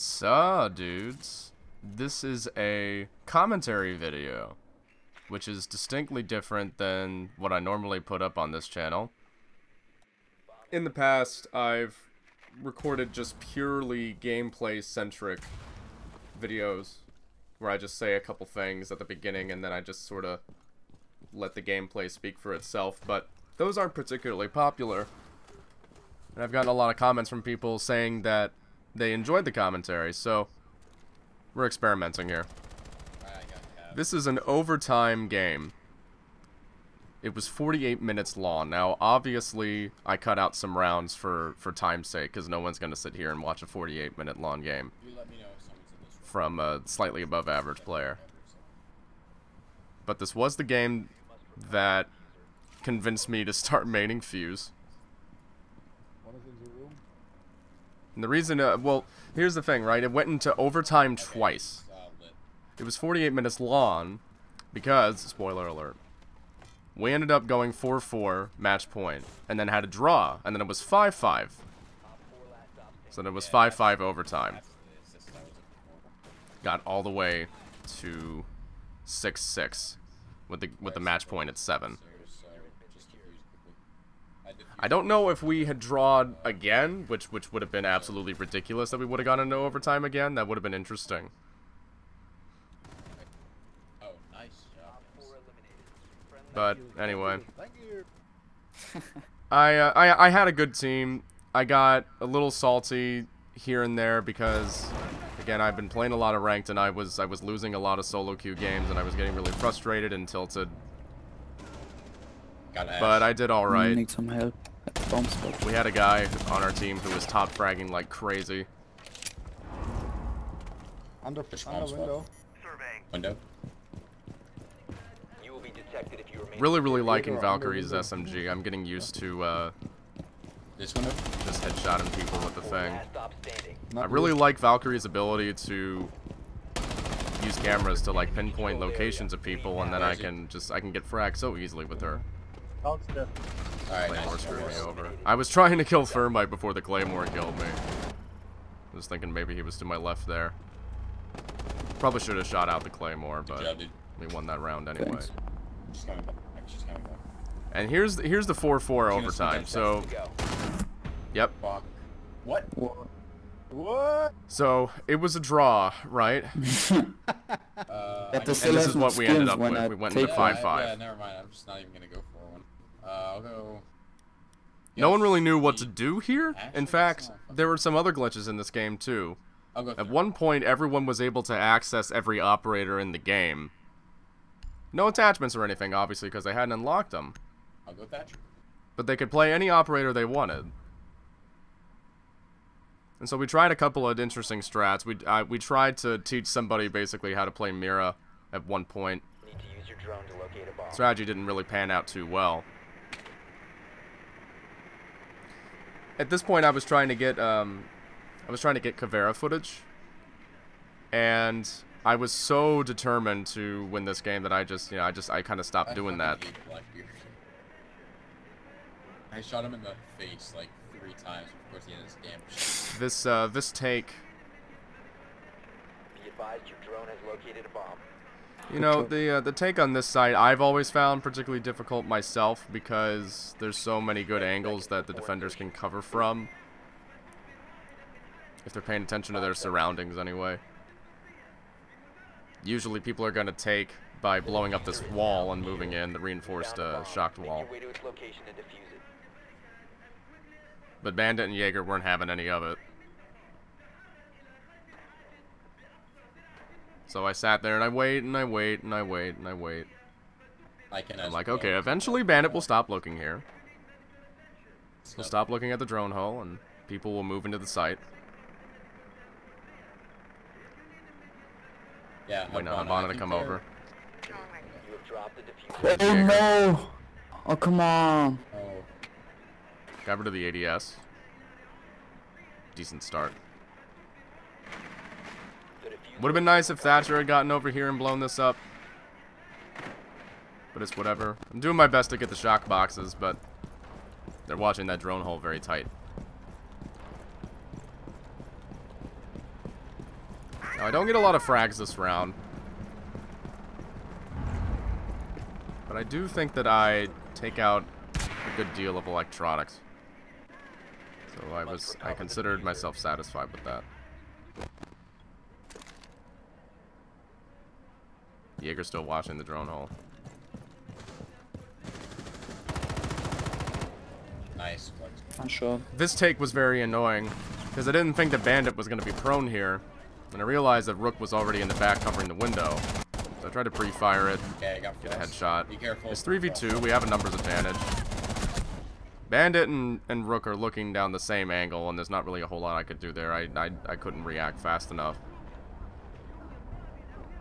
What's up, dudes? This is a commentary video, which is distinctly different than what I normally put up on this channel. In the past, I've recorded just purely gameplay-centric videos, where I just say a couple things at the beginning and then I just sort of let the gameplay speak for itself, but those aren't particularly popular. And I've gotten a lot of comments from people saying that they enjoyed the commentary, so we're experimenting here. This is an overtime game. It was 48 minutes long. Now, obviously, I cut out some rounds for time's sake, because no one's going to sit here and watch a 48-minute long game from a slightly above average player. But this was the game that convinced me to start maining Fuse. And the reason, well, here's the thing, right? It went into overtime twice. It was 48 minutes long because, spoiler alert, we ended up going 4-4 match point and then had a draw, and then it was 5-5. So then it was 5-5 overtime. Got all the way to 6-6 with the match point at 7. I don't know if we had drawn again, which would have been absolutely ridiculous that we would have gone into overtime again. That would have been interesting. Oh, nice job. But anyway, I had a good team. I got a little salty here and there because, again, I've been playing a lot of ranked and I was losing a lot of solo queue games and I was getting really frustrated and tilted. But I did all right. Need some help at the bomb spot. We had a guy on our team who was top fragging like crazy. Under window. Window. You will be detected if you remain. Really liking Valkyrie's SMG. I'm getting used to This window. just headshotting people with the thing. Last stop standing. I really like Valkyrie's ability to use cameras to like pinpoint locations of people, and then I can get fragged so easily with her. Alright, Claymore nice. screwed me over. I was trying to kill Thermite before the Claymore killed me. I was thinking maybe he was to my left there. Probably should have shot out the Claymore, but Good job, dude. we won that round anyway. Thanks. She's coming back. She's coming back. And here's the 4-4 overtime. So, yep. Fuck. What? What? So it was a draw, right? But And this is what we ended up with. We went into yeah, 5-5. Yeah, never mind. I'm just not even gonna go for one. I'll go. No one really knew what to do here. Actually, In fact, it's not. there were some other glitches in this game too. I'll go. At one point, everyone was able to access every operator in the game. No attachments or anything, obviously, because they hadn't unlocked them. I'll go Thatcher. But they could play any operator they wanted. And so we tried a couple of interesting strats. We tried to teach somebody basically how to play Mira at one point. Need to use your drone to locate a bomb. Strategy didn't really pan out too well. At this point, I was trying to get Caveira footage, and I was so determined to win this game that I kind of stopped doing that. I shot him in the face like 3 times before he had his damn shit. This take, Be advised your drone has located a bomb. you know, the take on this side I've always found particularly difficult myself because there's so many good angles that the defenders can cover from. If they're paying attention to their surroundings anyway. Usually people are going to take by blowing up this wall and moving in, the reinforced shocked Make wall. your way to its location and defuse it. But Bandit and Jaeger weren't having any of it. So I sat there and I wait and I wait and I wait and I wait. I'm like, okay, eventually Bandit will stop looking here. He'll stop looking at the drone hull and people will move into the site. Yeah. Wait, no, Hibana to come over. You have dropped the diffuser. Oh no! Oh come on! Oh. Got rid of the ADS. Decent start. The diffuser Would have been nice if Thatcher had gotten over here and blown this up. But it's whatever. I'm doing my best to get the shock boxes, but they're watching that drone hole very tight. Now, I don't get a lot of frags this round. But I do think that I take out a good deal of electronics. So I considered myself satisfied with that. Jaeger's still watching the drone hole. Nice. One shot. This take was very annoying, because I didn't think the bandit was going to be prone here. And I realized that Rook was already in the back covering the window. So I tried to pre-fire it, Okay, I got get a frost. headshot. Be careful. It's 3v2, we have a numbers advantage. Bandit and Rook are looking down the same angle, and there's not really a whole lot I could do there. I couldn't react fast enough.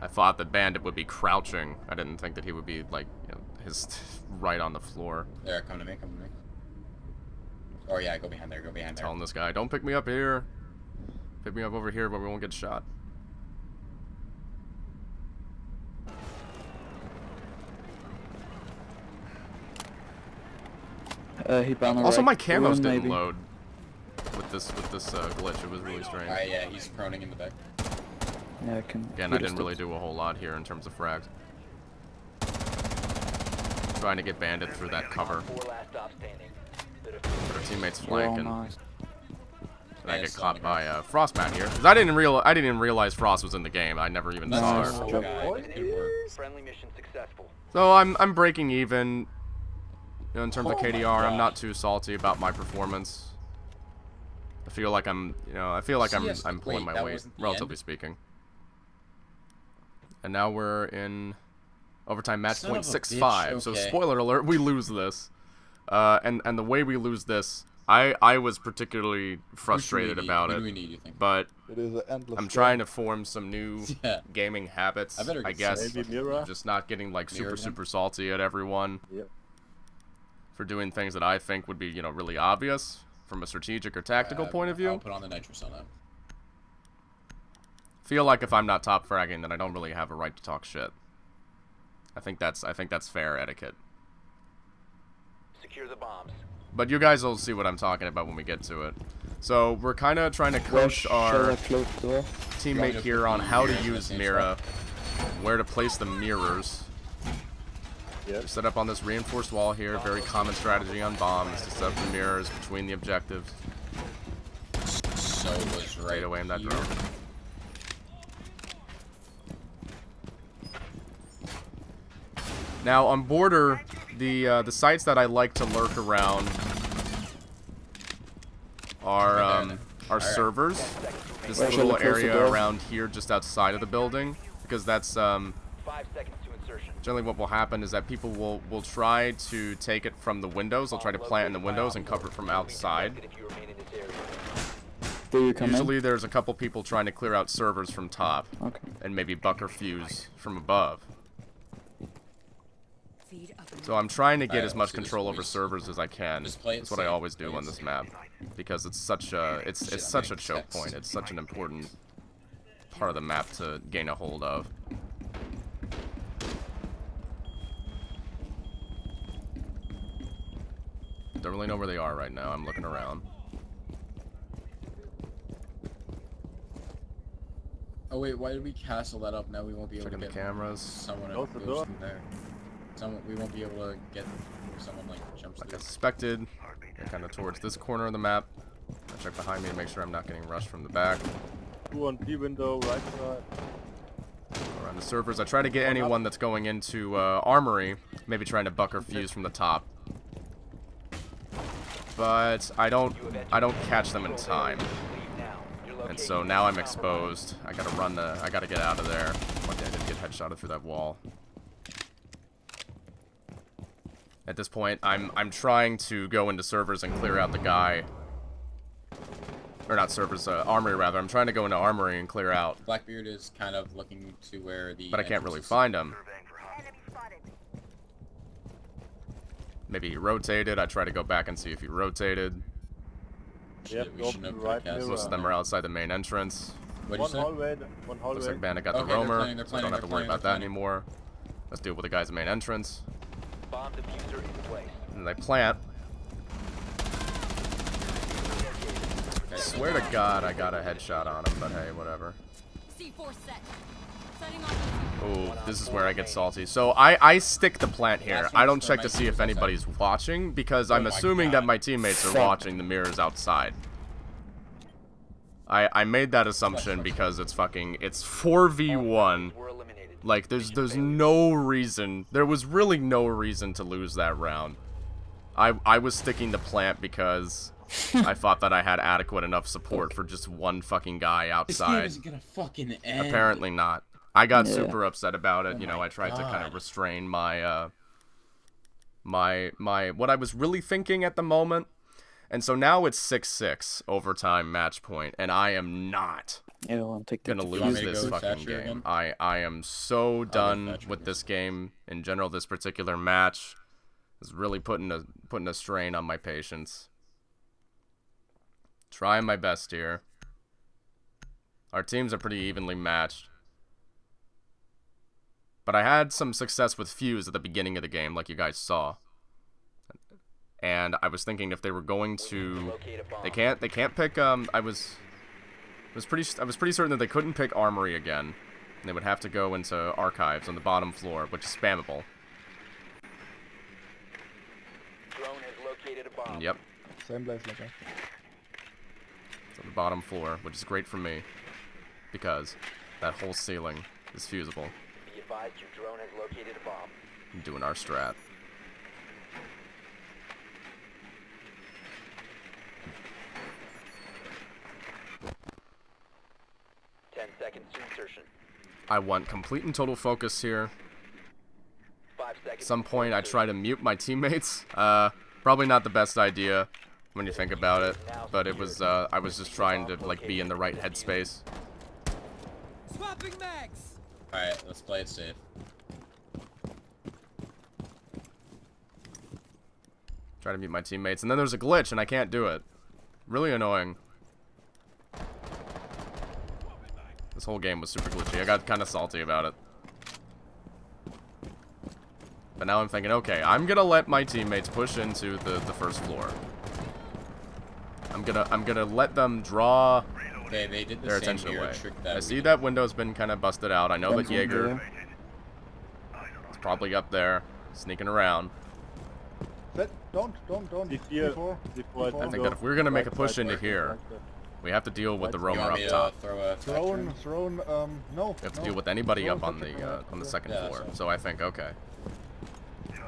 I thought that Bandit would be crouching. I didn't think that he would be, like, you know, his right on the floor. There, come to me, come to me. Oh yeah, go behind there, go behind there. Telling this guy, don't pick me up here. Pick me up over here where we won't get shot. He banned Also, my right camos room, didn't maybe. load with this glitch. It was really strange. Alright, yeah, he's proning in the back. Yeah, I can. Again, I didn't really do a whole lot here in terms of frags. Trying to get Bandit through that cover. 4 last stop standing. The But diffuser our teammates Oh, flanking. nice. And I get caught by Frostman here. Because I didn't even realize Frost was in the game. I never even saw Nice. her. Oh, Job. God, it did work. friendly mission successful. So I'm breaking even. You know, in terms of Oh my KDR, I'm God. not too salty about my performance. I feel like I'm CS pulling my that weight, wasn't the relatively end? speaking. And now we're in overtime match Son of point a 6-5. bitch, So okay. spoiler alert, we lose this. And the way we lose this, I was particularly frustrated about Who do it. we need, you think? But It is an endless I'm trying to form some new Yeah. gaming habits. I better get guess Maybe Mira. just not getting like Mirror him. super salty at everyone Yep. for doing things that I think would be, you know, really obvious from a strategic or tactical point of view. I'll put on the nitrous on that. Feel like if I'm not top fragging, then I don't really have a right to talk shit. I think that's fair etiquette. Secure the bombs. But you guys will see what I'm talking about when we get to it. So we're kind of trying to Well, coach shall our I close the door? teammate to here put on the how to mirrors in the use same Mira, where to place the mirrors. Yes. Set up on this reinforced wall here. Very common strategy on bombs to set up the mirrors between the objectives. So was right Right away in that here. drone. Now on border, the sites that I like to lurk around are Alright. servers. This Where shall little I close the area door? around here, just outside of the building, because that's 5 seconds to insertion. generally what will happen is that people will try to take it from the windows. They'll try to plant in the windows and cover it from outside. If you remain in this area. Do you come Usually there's a couple people trying to clear out servers from top in? Okay. and maybe buck or fuse from above. So I'm trying to get Alright, as let's much do this, control over please. servers as I can. Just play it That's what I safe. always do Play it on this safe. map, because it's such a Shit, it's I'm such a getting choke text. point. It's such an important part of the map to gain a hold of. Don't really know where they are right now. I'm looking around. Oh wait, why did we castle that up? Now we won't be able Checking to the get cameras. someone Close else the goes door. from there. We won't be able to get someone like jumps Like I through. suspected, kind of towards this corner of the map. I check behind me to make sure I'm not getting rushed from the back. 2 on B window, right side. Around the servers, I try to get anyone that's going into Armory, maybe trying to buck or fuse from the top. But I don't catch them in time. Leave now. Your And so location now is I'm compromised. exposed. I gotta get out of there. Lucky I didn't get headshotted through that wall. At this point, I'm trying to go into servers and clear out the guy. Or not servers, Armory rather. I'm trying to go into Armory and clear out. Blackbeard is kind of looking to where the But I can't entrance really is. find him. Maybe he rotated. I try to go back and see if he rotated. Shit, Yep, we go shouldn't have to put a right castle mirror. Most of on them there. are outside the main entrance. What'd you One say? hallway, one hallway. Looks like Bandit got the Okay, they're roamer, planning, they're so I don't have to planning, worry about they're that planning. anymore. Let's deal with the guys in main entrance. Bomb diffuser in place. And they plant. Okay, Swear to God, I got a headshot on him, but hey, whatever. C4 set. Setting on Oh, this is where I get salty. So I stick the plant here. I don't check to see if anybody's watching because I'm assuming that my teammates are watching the mirrors outside. I made that assumption because it's 4v1. Like there's no reason. There was really no reason to lose that round. I was sticking the plant because I thought that I had adequate enough support for just one fucking guy outside. This game isn't gonna fucking end. Apparently not. I got super upset about it. You know, I tried to kind of restrain my what I was really thinking at the moment. And so now it's 6-6 overtime match point, and I am not gonna lose this fucking game. I am so done with this game in general. This particular match is really putting a strain on my patience. Trying my best here. Our teams are pretty evenly matched. But I had some success with Fuse at the beginning of the game, like you guys saw. And I was thinking if they were going to, they can't pick. I was pretty certain that they couldn't pick Armory again. And they would have to go into Archives on the bottom floor, which is spammable. Drone has located a bomb. Yep. Same place, like that. It's on the bottom floor, which is great for me because that whole ceiling is fusible. Be advised your drone has located a bomb. I'm doing our strat. Insertion. I want complete and total focus here. 5 seconds. At some point I try to mute my teammates. Probably not the best idea when you think about it, but it was I was just trying to like be in the right headspace. Swapping mags. All right, let's play it safe. Try to mute my teammates, and then there's a glitch and I can't do it. Really annoying. This whole game was super glitchy. I got kind of salty about it. But now I'm thinking, okay, I'm gonna let my teammates push into the first floor. I'm gonna let them draw their attention away. I see that window's been kind of busted out. I know that Jaeger is probably up there, sneaking around. Don't. I think that if we're gonna make a push into here, we have to deal with the roamer up top. No. We have to deal with anybody up on the second floor. So I think, okay,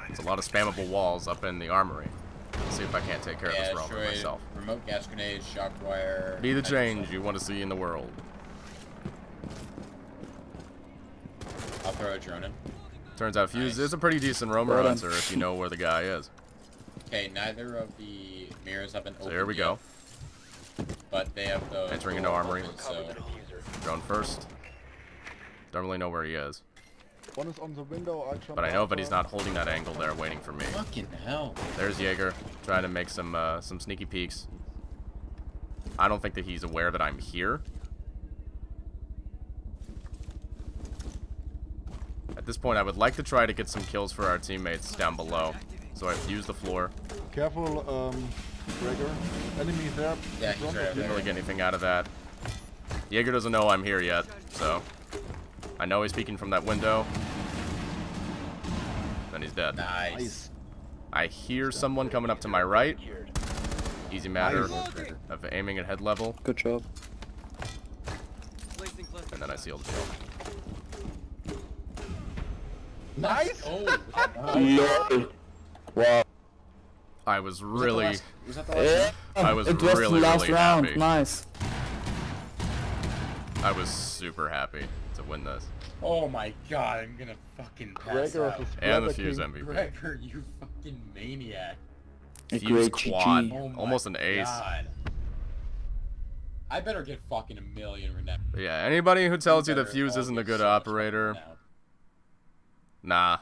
there's a lot of spammable walls up in the armory. Let's see if I can't take care of this roamer myself. Remote gas grenade, shock wire. Be the change you want to see in the world. I'll throw a drone in. Turns out Fuse is a pretty decent roamer hunter if you know where the guy is. Okay, neither of the mirrors have been opened. So here we go. But they have the entering into armory. So drone first. Don't really know where he is. One is on the window. But I know that he's not holding that angle there, waiting for me. Fucking hell. There's Jaeger trying to make some sneaky peeks. I don't think that he's aware that I'm here. At this point, I would like to try to get some kills for our teammates down below. So I've used the floor. Careful, Gregor. Enemy there. Yeah, he's right there. Didn't really get anything out of that. Jaeger doesn't know I'm here yet, so I know he's peeking from that window. Then he's dead. Nice. I hear someone coming up to my right. Easy matter of aiming at head level. Good job. And then I sealed the kill. Nice! Oh, wow. I was really, was that the last I was it was really, the last really round. happy. Nice. I was super happy to win this. Oh my god, I'm gonna fucking pass Gregor out. And the Fuse MVP. Gregor, you fucking maniac. A Fuse great quad. GG. Oh my Almost an ace. God. I better get fucking a million right now. But yeah, anybody who tells you that Fuse isn't a good operator, nah.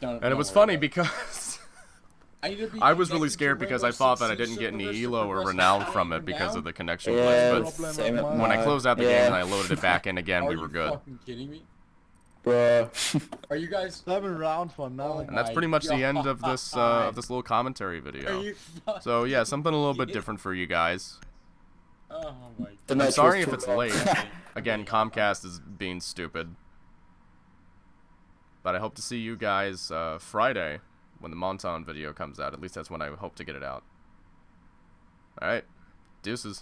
And it was funny because I was really scared because I thought that I didn't get any elo or renown from it because of the connection glitch, but when I closed out the game and I loaded it back in again, we were good. Are you fucking kidding me? Bruh. Are you guys? 7 rounds for now. And that's pretty much the end of this little commentary video. So yeah, something a little bit different for you guys. Oh my god. The I'm night sorry was if too it's long. late. Again, Comcast is being stupid. But I hope to see you guys Friday when the Mantle video comes out. At least that's when I hope to get it out. Alright. Deuces.